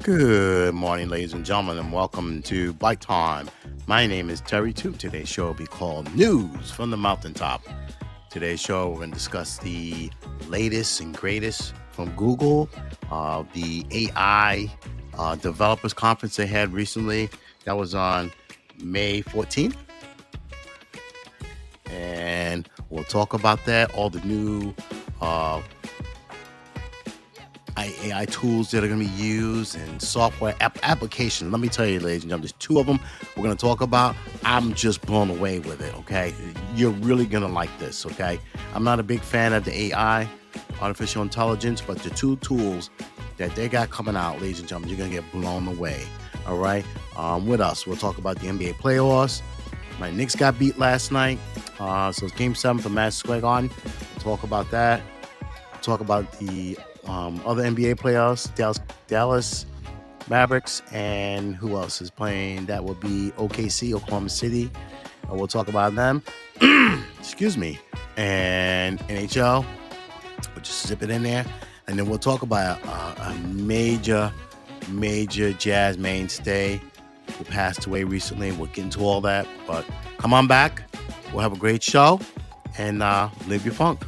Good morning, ladies and gentlemen, and welcome to Bite Time. My name is Terry Toot. Today's show will be called News from the Mountaintop. Today's show, we're going to discuss the latest and greatest from Google, the AI Developers Conference they had recently. That was on May 14th. And we'll talk about that, all the new AI tools that are going to be used and software applications. Let me tell you, ladies and gentlemen, there's two of them we're going to talk about. I'm just blown away with it, okay? You're really going to like this, okay? I'm not a big fan of the AI, artificial intelligence, but the two tools that they got coming out, ladies and gentlemen, you're going to get blown away, all right? With us, we'll talk about the NBA playoffs. My Knicks got beat last night, so it's Game 7 for Madison Square Garden. We'll talk about that. We'll talk about the other NBA playoffs, Dallas Mavericks, and who else is playing? That would be OKC, Oklahoma City. We'll talk about them. Excuse me. And NHL. We'll just zip it in there. And then we'll talk about a major jazz mainstay who passed away recently. We'll get into all that. But come on back. We'll have a great show. And live your funk.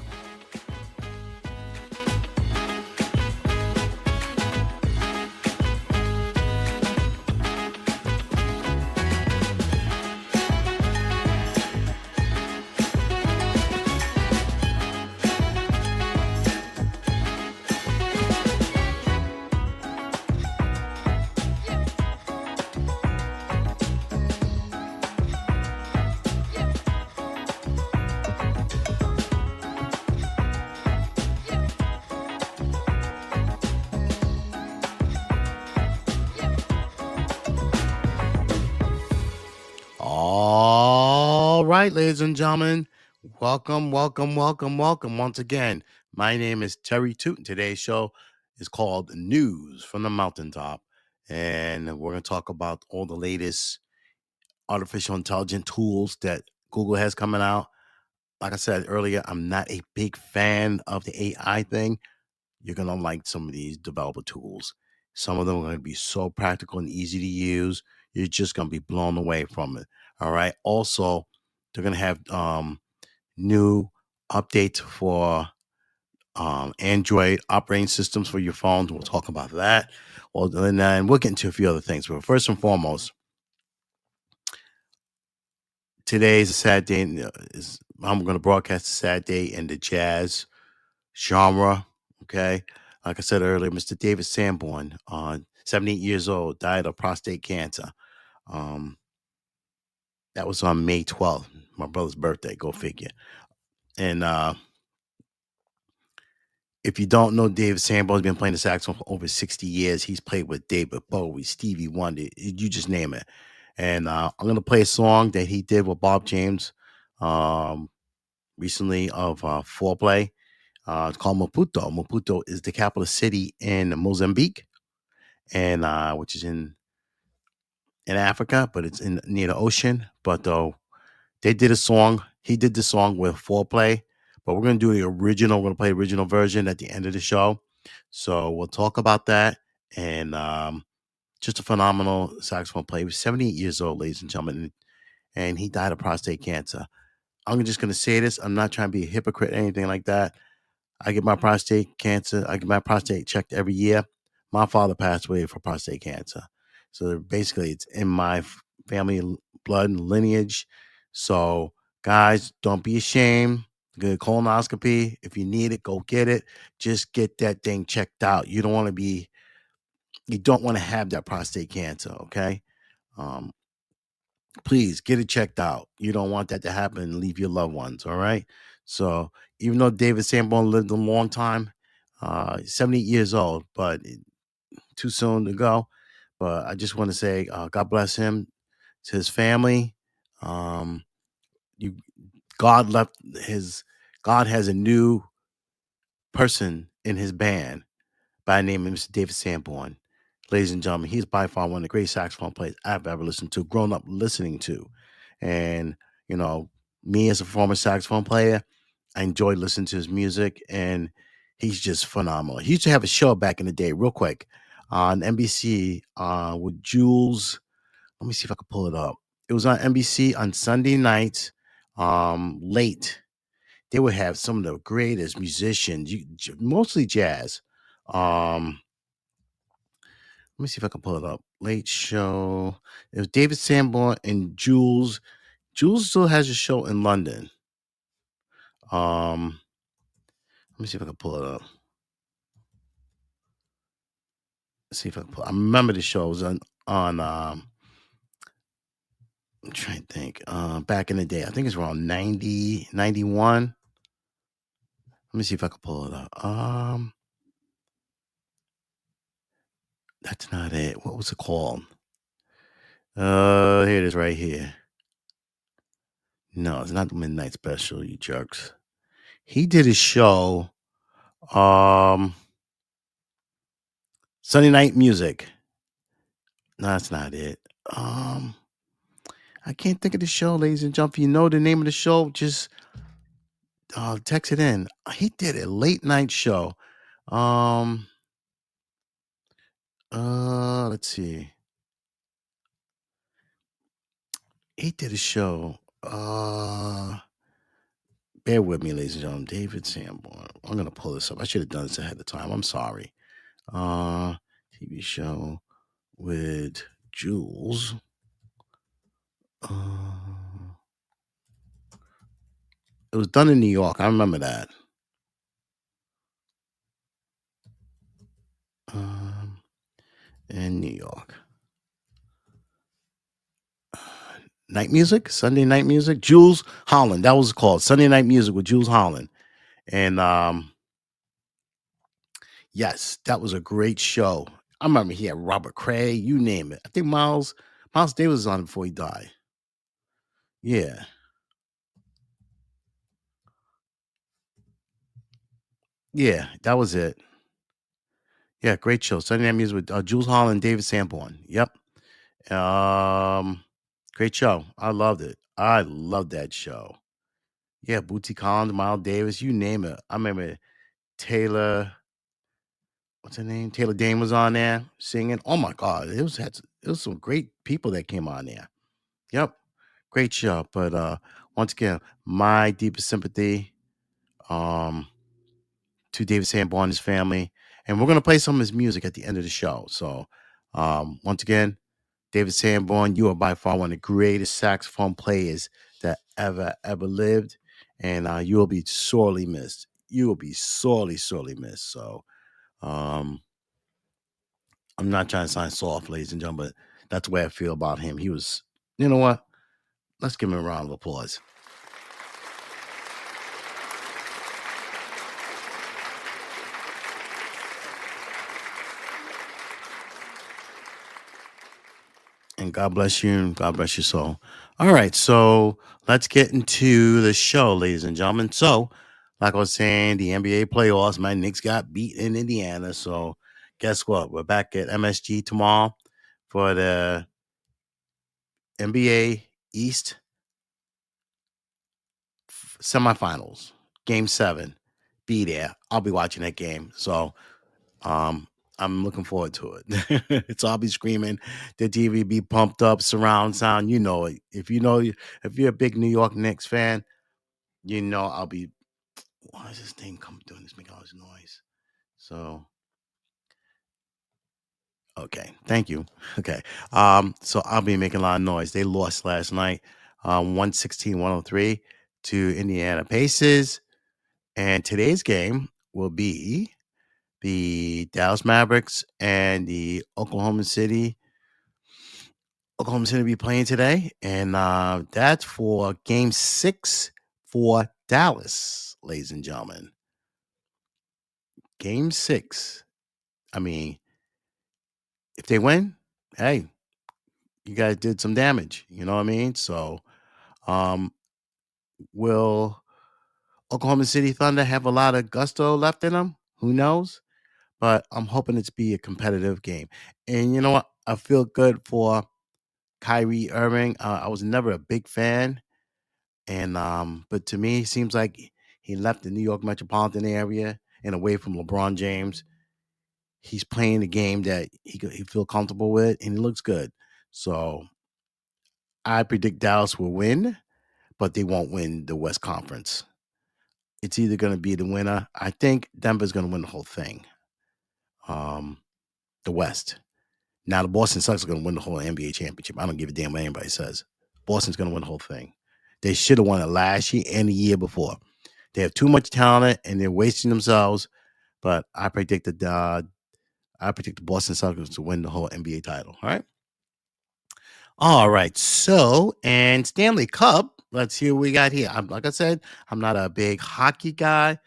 All right, ladies and gentlemen, welcome once again. My name is Terry Toot, and today's show is called News from the Mountaintop, and we're going to talk about all the latest artificial intelligence tools that Google has coming out. Like I said earlier, I'm not a big fan of the AI thing. You're going to like some of these developer tools. Some of them are going to be so practical and easy to use. You're just going to be blown away from it. All right. Also, they're going to have new updates for Android operating systems for your phones. We'll talk about that. Well, then we'll get into a few other things. But first and foremost, today is a sad day. I'm going to broadcast a sad day in the jazz genre. Okay. Like I said earlier, Mr. David Sanborn, 78 years old, died of prostate cancer. That was on May 12th, my brother's birthday. Go figure. And if you don't know, David Sanborn's been playing the saxophone for over 60 years. He's played with David Bowie, Stevie Wonder, you just name it. And I'm going to play a song that he did with Bob James recently of Foreplay. It's called Maputo. Maputo is the capital city in Mozambique, and which is in Africa, but it's near the ocean. But they did a song. He did the song with Foreplay, but we're gonna do the original. We're gonna play the original version at the end of the show. So we'll talk about that. And just a phenomenal saxophone player. He was 78 years old, ladies and gentlemen, and he died of prostate cancer. I'm just gonna say this. I'm not trying to be a hypocrite or anything like that. I get my prostate cancer. I get my prostate checked every year. My father passed away from prostate cancer. So basically, it's in my family blood and lineage. So, guys, don't be ashamed. Get a colonoscopy. If you need it, go get it. Just get that thing checked out. You don't want to have that prostate cancer, okay? Um, please get it checked out. You don't want that to happen and leave your loved ones, all right? So even though David Sanborn lived a long time, 78 years old, but too soon to go. But I just want to say, God bless him, to his family. You, God has a new person in his band by the name of Mr. David Sanborn. Ladies and gentlemen, he's by far one of the great saxophone players I've ever listened to, grown up listening to. And, me as a former saxophone player, I enjoy listening to his music, and he's just phenomenal. He used to have a show back in the day, real quick. on NBC with Jules. Let me see if I can pull it up. It was on NBC on Sunday nights, late. They would have some of the greatest musicians, mostly jazz. Um, Let me see if I can pull it up. Late show. It was David Sanborn and Jules. Jules still has a show in London. Um, Let me see if I can pull it up. Let's see if I can pull. I remember the show was on. I'm trying to think. Back in the day, I think it's around 90, 91. Let me see if I can pull it up. That's not it. What was it called? Here it is right here. No, it's not the Midnight Special, you jerks. He did a show, um, Sunday Night Music. No, that's not it. Um, I can't think of the show, ladies and gentlemen. If you know the name of the show, just text it in. He did a late night show. Um, let's see. He did a show. Bear with me, ladies and gentlemen. David Sanborn. I'm gonna pull this up. I should have done this ahead of time. I'm sorry. Uh, TV show with Jules. Uh, it was done in New York. I remember that. Um, in New York. Night music, Sunday night music. Jules Holland. That was called Sunday Night Music with Jules Holland. And yes, that was a great show. I remember he had Robert Cray, you name it. I think Miles Davis was on it before he died. Yeah. Yeah, that was it. Yeah, great show. Sunday Night Music with Jules Holland, David Sanborn. Yep. Um, Great show. I loved it. I loved that show. Yeah, Bootsy Collins, Miles Davis, you name it. I remember Taylor. What's her name? Taylor Dane was on there singing. Oh my God, it was some great people that came on there. Yep, great show. But once again, my deepest sympathy um to David Sanborn and his family, and we're gonna play some of his music at the end of the show. So once again, David Sanborn, you are by far one of the greatest saxophone players that ever lived, and you will be sorely missed. You will be sorely missed. So. Um, I'm not trying to sound soft, ladies and gentlemen, but that's the way I feel about him. He was, you know what? Let's give him a round of applause. And God bless you and God bless your soul. All right, so let's get into the show, ladies and gentlemen. So, like I was saying, the NBA playoffs, my Knicks got beat in Indiana. So, guess what? We're back at MSG tomorrow for the NBA East semifinals, game 7. Be there. I'll be watching that game. So, Um, I'm looking forward to it. So I'll be screaming, the TV be pumped up, surround sound. You know it. If you're a big New York Knicks fan, you know I'll be. Why is this thing come doing this making all this noise? So okay, thank you. Okay, so I'll be making a lot of noise. They lost last night, 116-103 to Indiana Pacers, and today's game will be the Dallas Mavericks and the Oklahoma City be playing today, and that's for Game 6 for Dallas, ladies and gentlemen. Game 6. I mean, if they win, hey, you guys did some damage. You know what I mean? So, um, will Oklahoma City Thunder have a lot of gusto left in them? Who knows? But I'm hoping it's be a competitive game. And you know what? I feel good for Kyrie Irving. I was never a big fan. And but to me, it seems like he left the New York metropolitan area and away from LeBron James. he's playing the game that he feel comfortable with, and he looks good. So I predict Dallas will win, but they won't win the West Conference. It's either going to be the winner. I think Denver's going to win the whole thing. Um, the West. Now the Boston Celtics are going to win the whole NBA championship. I don't give a damn what anybody says. Boston's going to win the whole thing. They should have won it last year and the year before. They have too much talent and they're wasting themselves. But I predict the Boston Celtics to win the whole NBA title. All right. All right. So, and Stanley Cup. Let's see what we got here. Like I said, I'm not a big hockey guy,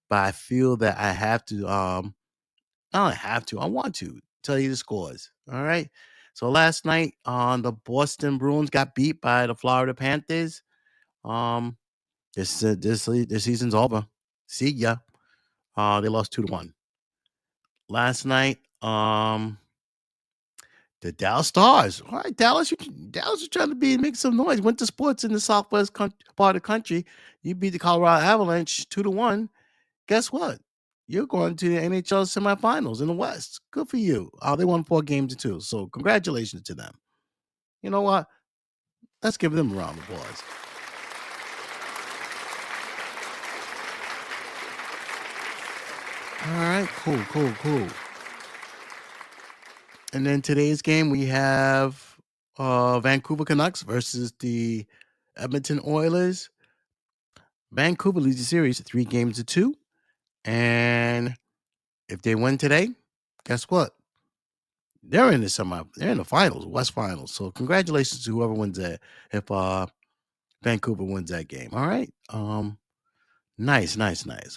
but I feel that I have to. I don't have to. I want to tell you the scores. All right. So last night, the Boston Bruins got beat by the Florida Panthers. Um, this season's over. See ya. They lost 2-1 last night. The Dallas Stars. All right, Dallas. Dallas is trying to make some noise. Winter sports in the southwest part of the country. You beat the Colorado Avalanche 2-1. Guess what? You're going to the NHL semifinals in the West. Good for you. They won 4 games to 2. So congratulations to them. You know what? Let's give them a round of applause. All right, cool. And then today's game we have Vancouver Canucks versus the Edmonton Oilers. Vancouver leads the series 3 games to 2. And if they win today, guess what? They're in the finals, West Finals. So congratulations to whoever wins that. If Vancouver wins that game. All right. Nice.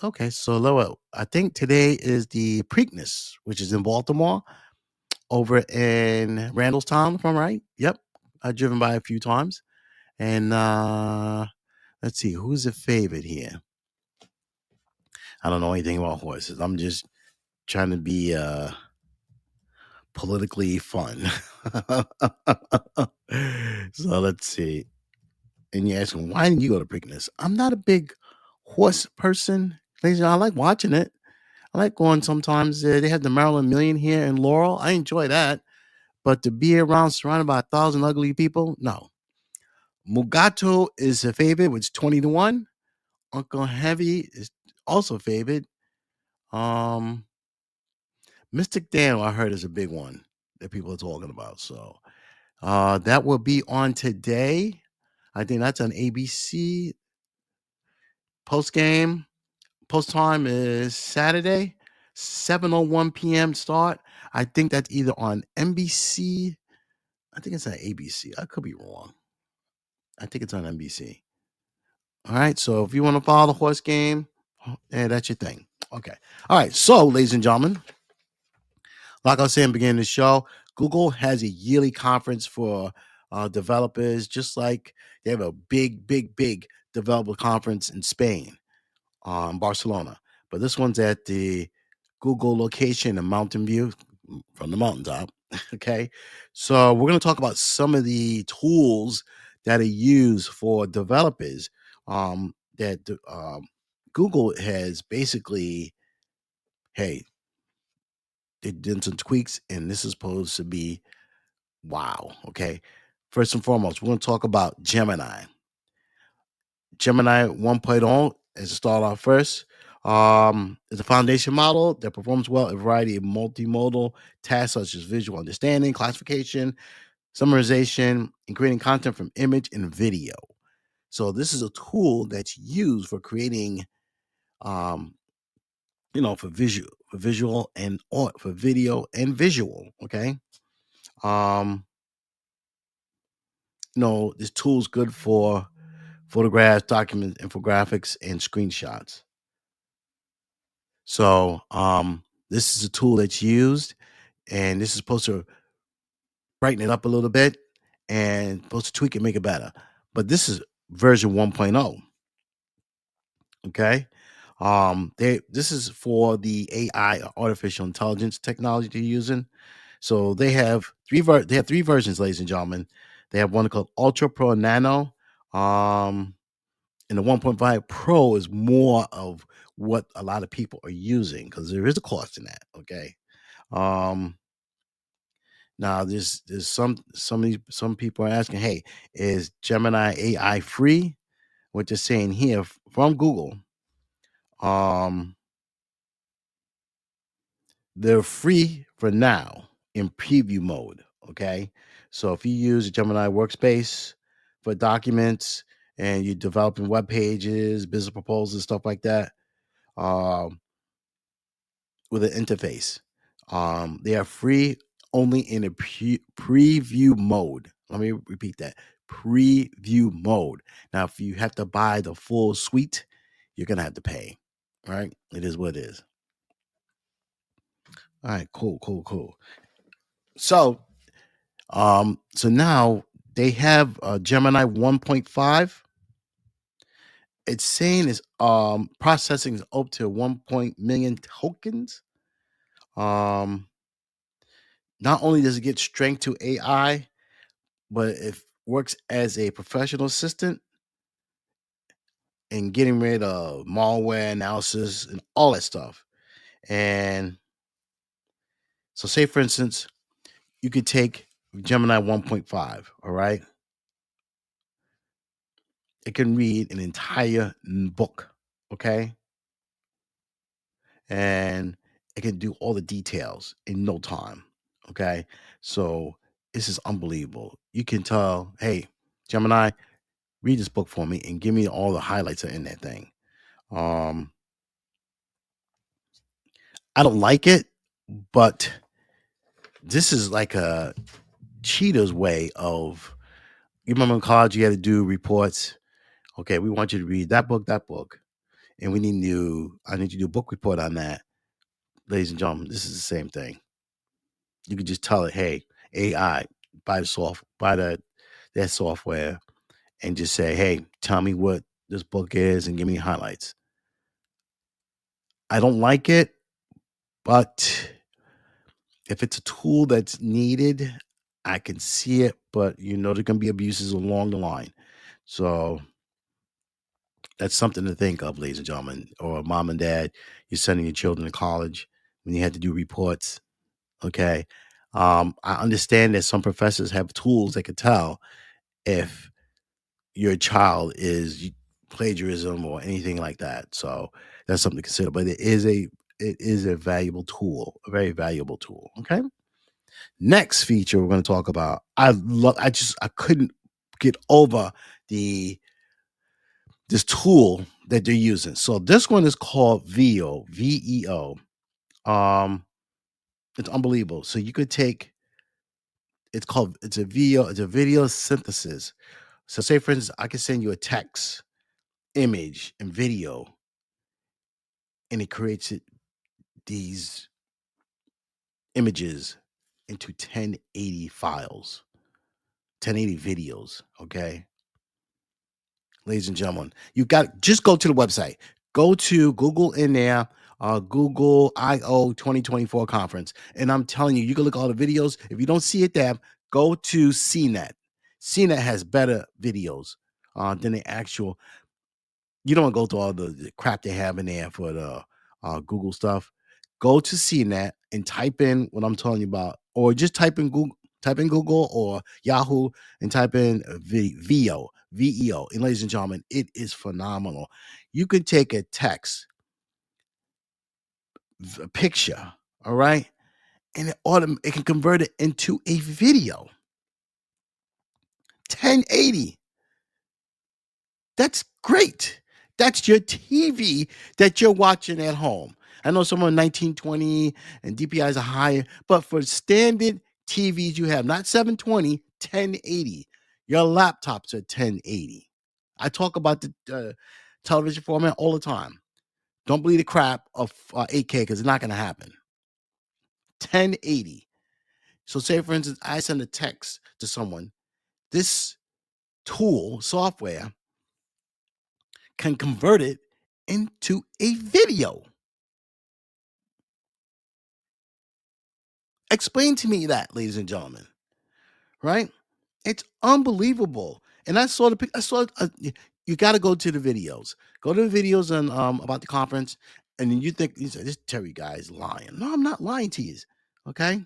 Okay, so Lowell, I think today is the Preakness, which is in Baltimore, over in Randallstown, if I'm right. Yep. I've driven by a few times. And let's see, who's the favorite here? I don't know anything about horses. I'm just trying to be politically fun. So let's see. And you're asking, why didn't you go to Preakness? I'm not a big horse person. I like watching it. I like going sometimes. They have the Maryland Million here in Laurel. I enjoy that. But to be around surrounded by 1,000 ugly people, no. Mugato is a favorite, which is 20-1. Uncle Heavy is also favored. Mystic Daniel, I heard, is a big one that people are talking about. So that will be on today. I think that's on ABC. Post game, post time is Saturday, 7:01 p.m. start. I think that's either on NBC. I think it's on ABC. I could be wrong. I think it's on NBC. All right. So if you want to follow the horse game, that's your thing. Okay. All right. So, ladies and gentlemen, like I was saying, beginning of the show, Google has a yearly conference for developers, just like they have a big developer conference in Spain, Barcelona. But this one's at the Google location in Mountain View from the mountaintop. Okay. So we're going to talk about some of the tools that are used for developers that Google has basically, hey, they did some tweaks, and this is supposed to be wow. Okay. First and foremost, we're going to talk about Gemini. Gemini 1.0, as a start off first, is a foundation model that performs well in a variety of multimodal tasks such as visual understanding, classification, summarization, and creating content from image and video. So this is a tool that's used for creating, um, for visual and for video and visual. Okay. Um, this tool's good for photographs, documents, infographics, and screenshots. So this is a tool that's used, and this is supposed to brighten it up a little bit and supposed to tweak it, make it better. But this is version 1.0. Okay. This is for the AI, artificial intelligence technology they're using. So they have three versions, ladies and gentlemen. They have one called Ultra Pro Nano. And the 1.5 Pro is more of what a lot of people are using because there is a cost in that. Okay. Um, Now there's some people are asking, hey, is Gemini AI free? What they're saying here from Google, um, they're free for now in preview mode. Okay, so if you use a Gemini workspace for documents and you're developing web pages, business proposals, stuff like that, um, with an interface. They are free only in a preview mode. Let me repeat that: preview mode. Now, if you have to buy the full suite, you're gonna have to pay. Right? It is what it is. All right, cool, cool, cool. So, so now they have Gemini 1.5. It's saying is processing is up to 1 million tokens. Um, Not only does it get strength to AI, but it works as a professional assistant in getting rid of malware analysis and all that stuff. And so, say for instance, you could take Gemini 1.5, all right? It can read an entire book, okay? And it can do all the details in no time, okay? So, this is unbelievable. You can tell, hey, Gemini, read this book for me and give me all the highlights that are in that thing. Um, I don't like it, but this is like a cheater's way of. You remember in college you had to do reports. Okay, we want you to read that book, and we need you. I need you to do a book report on that, ladies and gentlemen. This is the same thing. You could just tell it, hey, AI, buy that software, and just say, hey, tell me what this book is and give me highlights. I don't like it, but if it's a tool that's needed, I can see it, but there's gonna be abuses along the line. So that's something to think of, ladies and gentlemen, or mom and dad, you're sending your children to college when you had to do reports. Okay. I understand that some professors have tools that could tell if your child is plagiarism or anything like that. So that's something to consider. But it is a valuable tool, a very valuable tool. Okay. Next feature we're going to talk about. I couldn't get over the this tool that they're using. So this one is called VEO, VEO. Um it's unbelievable. So you could take it's a VEO, it's a video synthesis. So say for instance, I can send you a text, image, and video, and it creates these images into 1080 files, 1080 videos, okay? Ladies and gentlemen. You got just go to the website. Go to Google in there, Google I/O 2024 conference, and I'm telling you, you can look at all the videos. If you don't see it there, go to CNET. CNET has better videos than the actual. You don't want to go through all the crap they have in there for the Google stuff. Go to CNET and type in what I'm telling you about, or just type in Google or Yahoo and type in VEO, VEO. And ladies and gentlemen, it is phenomenal. You can take a text, a picture, all right, and it can convert it into a video, 1080. That's great. That's your TV that you're watching at home. I know some are 1920 and DPIs are higher, but for standard TVs you have, not 720, 1080. Your laptops are 1080. I talk about the television format all the time. Don't believe the crap of 8K because it's not going to happen. 1080. So, say for instance, I send a text to someone. This tool software can convert it into a video. Explain to me that, ladies and gentlemen, right? It's unbelievable. And I saw I saw you got to go to the videos. Go to the videos on about the conference, and then you think you say this Terry guy is lying. No, I'm not lying to you. Okay,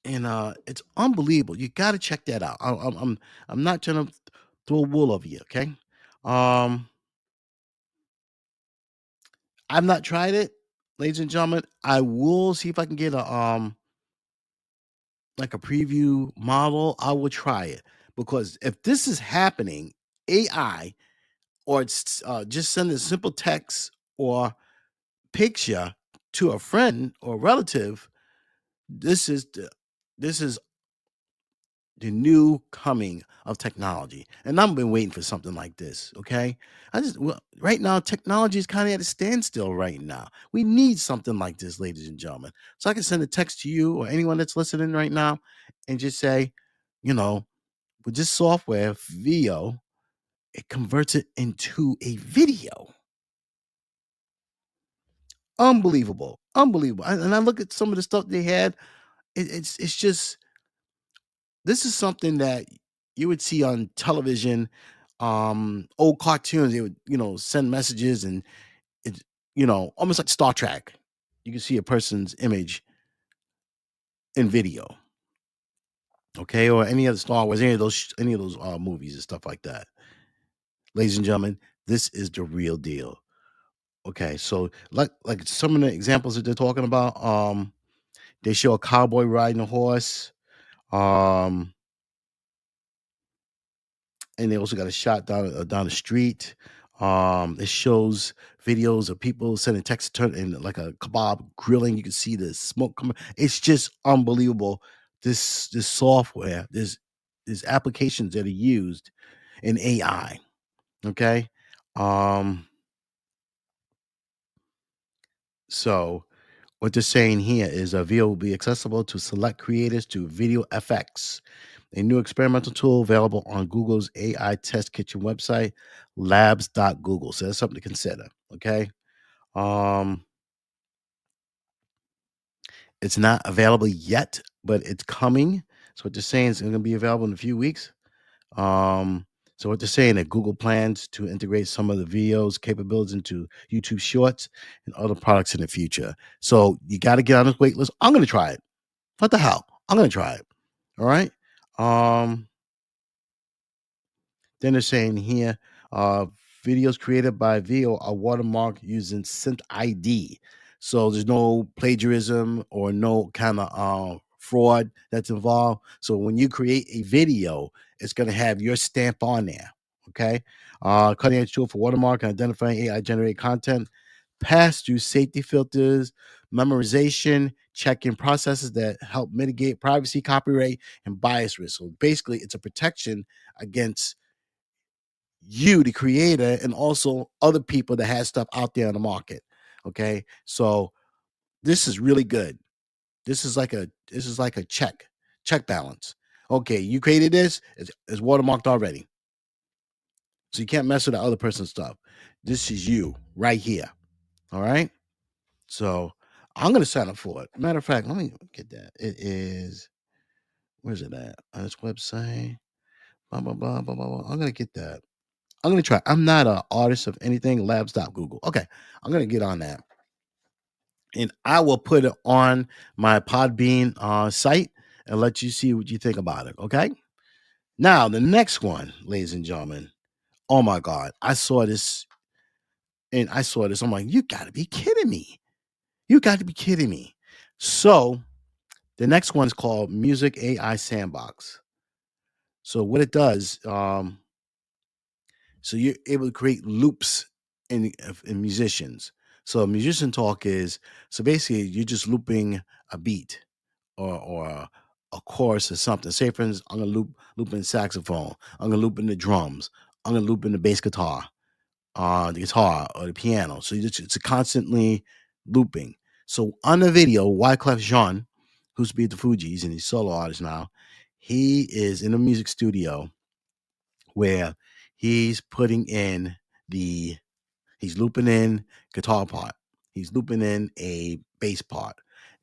and it's unbelievable. You got to check that out. I'm not trying to throw wool over you. Okay, um, I've not tried it, ladies and gentlemen. I will see if I can get a like a preview model. I will try it because if this is happening, AI or it's just send a simple text or picture to a friend or relative. This is the new coming of technology. And I've been waiting for something like this. Okay. Right now, technology is kind of at a standstill right now. We need something like this, ladies and gentlemen. So I can send a text to you or anyone that's listening right now and just say, you know, with this software, VO, it converts it into a video. Unbelievable. Unbelievable. And I look at some of the stuff they had. It's just this is something that you would see on television, old cartoons. They would, send messages and it's, almost like Star Trek. You can see a person's image in video, okay, or any other Star Wars, any of those movies and stuff like that. Ladies and gentlemen, this is the real deal. Okay, so like some of the examples that they're talking about, they show a cowboy riding a horse. Um, and they also got a shot down the street. It shows videos of people sending texts turn in like a kebab grilling. You can see the smoke coming. It's just unbelievable. This software, there's applications that are used in AI. Okay. Um, so what they're saying here is a video will be accessible to select creators to video FX, a new experimental tool available on Google's AI test kitchen website, labs.google. So that's something to consider. Okay. Um, it's not available yet, but it's coming. So what they're saying is it's going to be available in a few weeks. Um, so what they're saying that Google plans to integrate some of the videos capabilities into YouTube Shorts and other products in the future. So you got to get on this wait list. I'm going to try it. What the hell? I'm going to try it. All right. Um, Then they're saying here, uh, videos created by Veo are watermarked using Synth ID. So there's no plagiarism or no kind of fraud that's involved. So when you create a video, it's going to have your stamp on there. Okay. Cutting edge tool for watermark and identifying AI generated content, pass through safety filters, memorization, checking processes that help mitigate privacy, copyright, and bias risk. So basically, it's a protection against you, the creator, and also other people that has stuff out there on the market. Okay, so this is really good. This is like a check balance. Okay, you created this. It's watermarked already, so you can't mess with the other person's stuff. This is you right here. All right. So I'm gonna sign up for it. Matter of fact, let me get that. It is where's it at? On this website. Blah blah blah blah blah. Blah. I'm gonna get that. I'm gonna try. I'm not an artist of anything. Labs.google. Okay, I'm gonna get on that, and I will put it on my Podbean site and let you see what you think about it. Okay. Now the next one, ladies and gentlemen. Oh my God, I saw this and I saw this. I'm like, you got to be kidding me. You got to be kidding me. So the next one is called Music AI Sandbox. So what it does, so you're able to create loops in musicians. So musician talk is so basically you're just looping a beat or a chorus or something. Say for instance, I'm gonna loop in saxophone. I'm gonna loop in the drums. I'm gonna loop in the bass guitar, the guitar or the piano. So it's a constantly looping. So on the video, Wyclef Jean, who's be at the Fugees and he's solo artist now, he is in a music studio where he's putting in the he's looping in guitar part. He's looping in a bass part.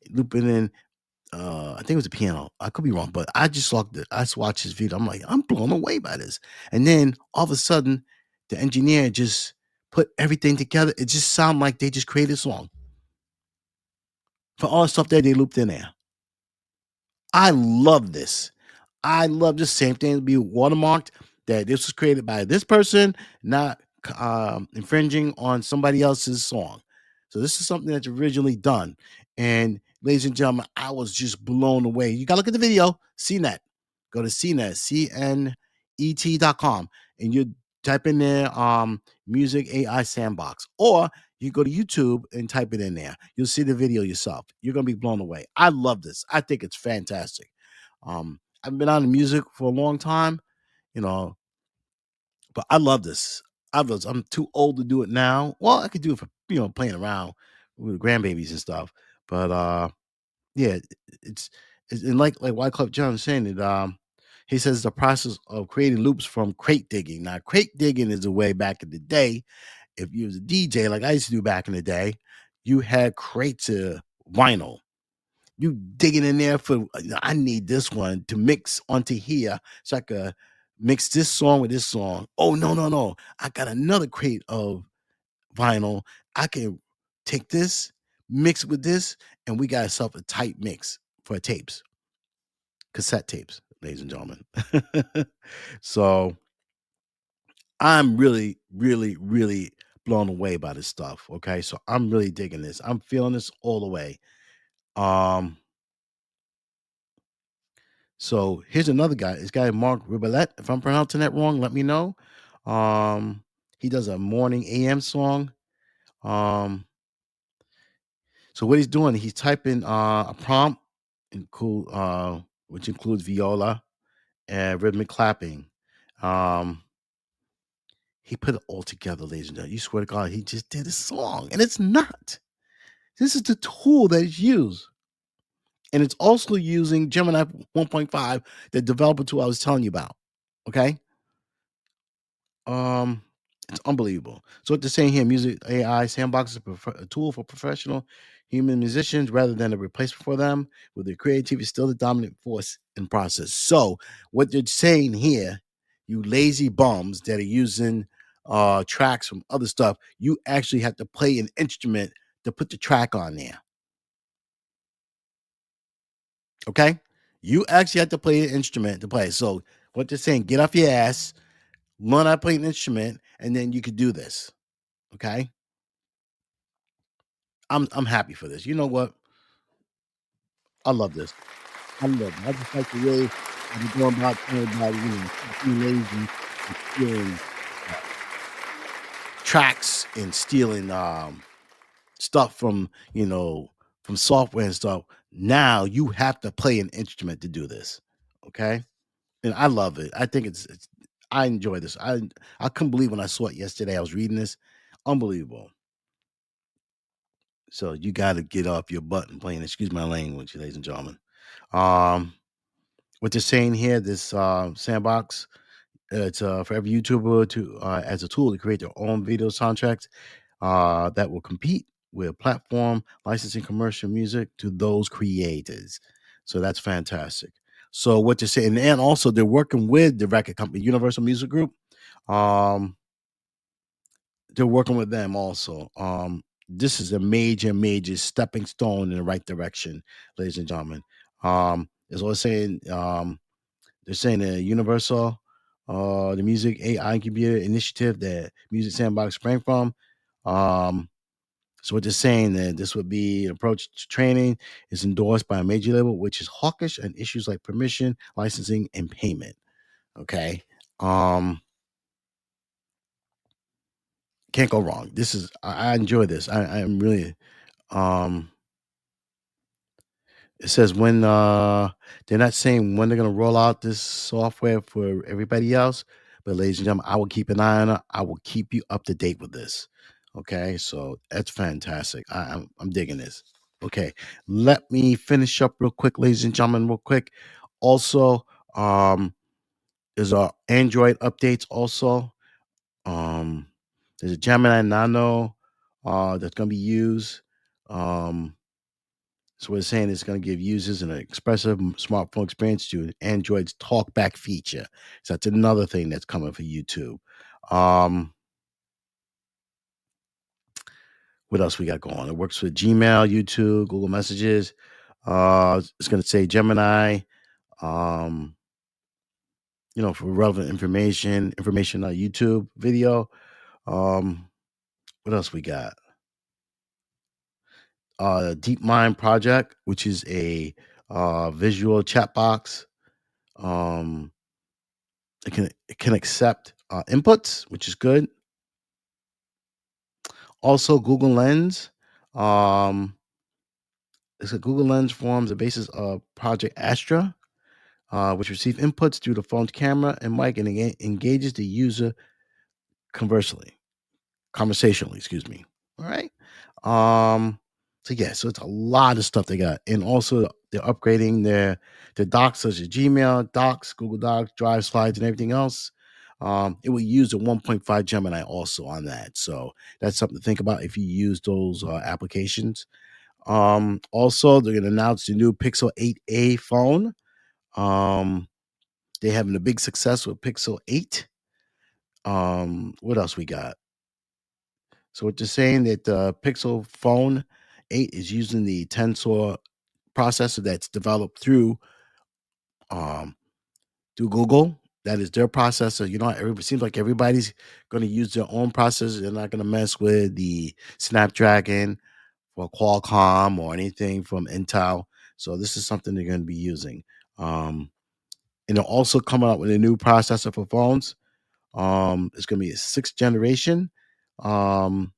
Looping in I think it was a piano. I could be wrong, but I just watched his video. I'm like, I'm blown away by this. And then all of a sudden, the engineer just put everything together. It just sounded like they just created a song. for all the stuff that they looped in there. I love this. I love the same thing to be watermarked that this was created by this person, not infringing on somebody else's song. So this is something that's originally done. And ladies and gentlemen, I was just blown away. You gotta look at the video, CNET. Go to CNET, CNET.com, and you type in there music AI sandbox. Or you go to YouTube and type it in there. You'll see the video yourself. You're gonna be blown away. I love this. I think it's fantastic. I've been out of music for a long time, you know, but I love this. I'm too old to do it now. Well, I could do it for playing around with grandbabies and stuff. But yeah, it's, it's and like Wyclef Jean saying it. He says the process of creating loops from crate digging. Now, crate digging is the way back in the day. If you was a DJ, like I used to do back in the day, you had crates of vinyl. You digging in there for I need this one to mix onto here so I could mix this song with this song. Oh no, no, no. I got another crate of vinyl. I can take this, mix it with this, and we got ourselves a tight mix for tapes, cassette tapes, ladies and gentlemen. So I'm really, really, really blown away by this stuff. Okay. So I'm really digging this. I'm feeling this all the way. Um, So here's another guy. This guy Mark Ribelette. If I'm pronouncing that wrong, let me know. Um, he does a morning AM song. Um, so what he's doing, he's typing a prompt, which includes viola and rhythmic clapping. Um, he put it all together, ladies and gentlemen. You swear to God, he just did a song, and it's not. This is the tool that is used, and it's also using Gemini 1.5, the developer tool I was telling you about. Okay. Um, it's unbelievable. So what they're saying here, music AI sandbox is a tool for professional human musicians rather than a replacement for them, with their creativity still the dominant force in process. So what they're saying here, you lazy bums that are using tracks from other stuff, you actually have to play an instrument to put the track on there. Okay? You actually have to play an instrument to play. So what they're saying, get off your ass, learn how to play an instrument, and then you could do this. Okay? I'm happy for this. You know what? I love this. I love it. I just like the way they're going about everybody, stop being lazy and stealing uh, tracks and stealing stuff from from software and stuff. Now you have to play an instrument to do this. Okay. And I love it. I think it's I enjoy this. I couldn't believe when I saw it yesterday. I was reading this. Unbelievable. So you gotta get off your butt and playing, excuse my language, ladies and gentlemen. Um what they're saying here, this sandbox, it's for every YouTuber to as a tool to create their own video soundtracks that will compete with platform licensing commercial music to those creators. So that's fantastic. So what they're saying, and also they're working with the record company Universal Music Group. Um, they're working with them also. This is a major, major stepping stone in the right direction, ladies and gentlemen. As I was saying, they're saying the Universal, the Music AI Incubator Initiative that Music Sandbox sprang from. Um, so what they're saying that this would be an approach to training is endorsed by a major label, which is hawkish on issues like permission, licensing, and payment. Okay. Um, can't go wrong. This is I enjoy this. I'm really um it says when they're not saying when they're gonna roll out this software for everybody else, but ladies and gentlemen, I will keep an eye on it. I will keep you up to date with this. Okay, so that's fantastic. I'm digging this. Okay, let me finish up real quick, ladies and gentlemen, real quick. Also, there's our Android updates. Also, um, there's a Gemini Nano that's gonna be used. Um, so what it's saying is going to give users an expressive smartphone experience to Android's talkback feature. So that's another thing that's coming for YouTube. Um, What else we got going? It works with Gmail, YouTube, Google Messages. It's going to say Gemini. Um, for relevant information on YouTube video. Um, what else we got? DeepMind Project, which is a visual chat box. Um, it can accept inputs, which is good. Also, Google Lens. Um, it's a Google Lens forms the basis of Project Astra, which receive inputs through the phone's camera and mic and engages the user conversely. Conversationally, excuse me. All right. So it's a lot of stuff they got. And also they're upgrading their docs such as Gmail, Docs, Google Docs, Drive, Slides, and everything else. It will use the 1.5 Gemini also on that. So that's something to think about if you use those applications. Also, they're going to announce the new Pixel 8a phone. They're having a big success with Pixel 8. What else we got? So what you're saying that the Pixel Phone 8 is using the Tensor processor that's developed um through Google. That is their processor. It seems like everybody's going to use their own processor. They're not going to mess with the Snapdragon or Qualcomm or anything from Intel. So this is something they're going to be using. And they're also coming out with a new processor for phones. It's going to be a sixth generation. Called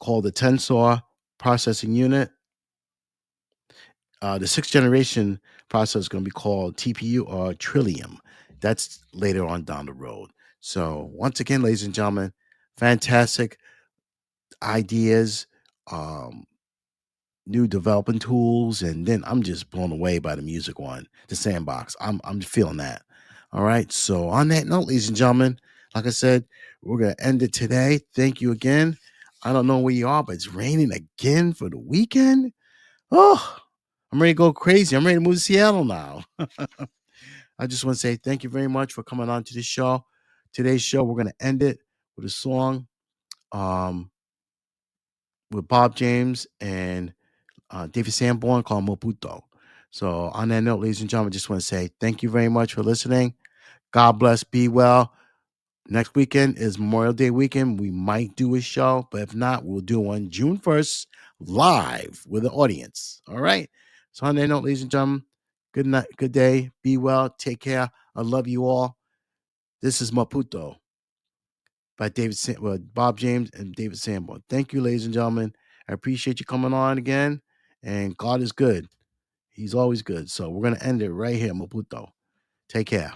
the Tensor Processing Unit. The sixth generation processor is going to be called TPU or Trillium. That's later on down the road. So, once again, ladies and gentlemen, fantastic ideas, um, new developing tools, and then I'm just blown away by the music one, the Sandbox. I'm feeling that. All right. So, on that note, ladies and gentlemen, like I said, we're gonna end it today. Thank you again. I don't know where you are, but it's raining again for the weekend. Oh, I'm ready to go crazy. I'm ready to move to Seattle now. I just want to say thank you very much for coming on to the show. Today's show, we're going to end it with a song um, with Bob James and David Sanborn called Moputo. So, on that note, ladies and gentlemen, I just want to say thank you very much for listening. God bless. Be well. Next weekend is Memorial Day weekend. We might do a show, but if not, we'll do one June 1st live with the audience. All right. So on that note, ladies and gentlemen, good night, good day. Be well. Take care. I love you all. This is Maputo by Bob James and David Sanborn. Thank you, ladies and gentlemen. I appreciate you coming on again. And God is good. He's always good. So we're gonna end it right here, Maputo. Take care.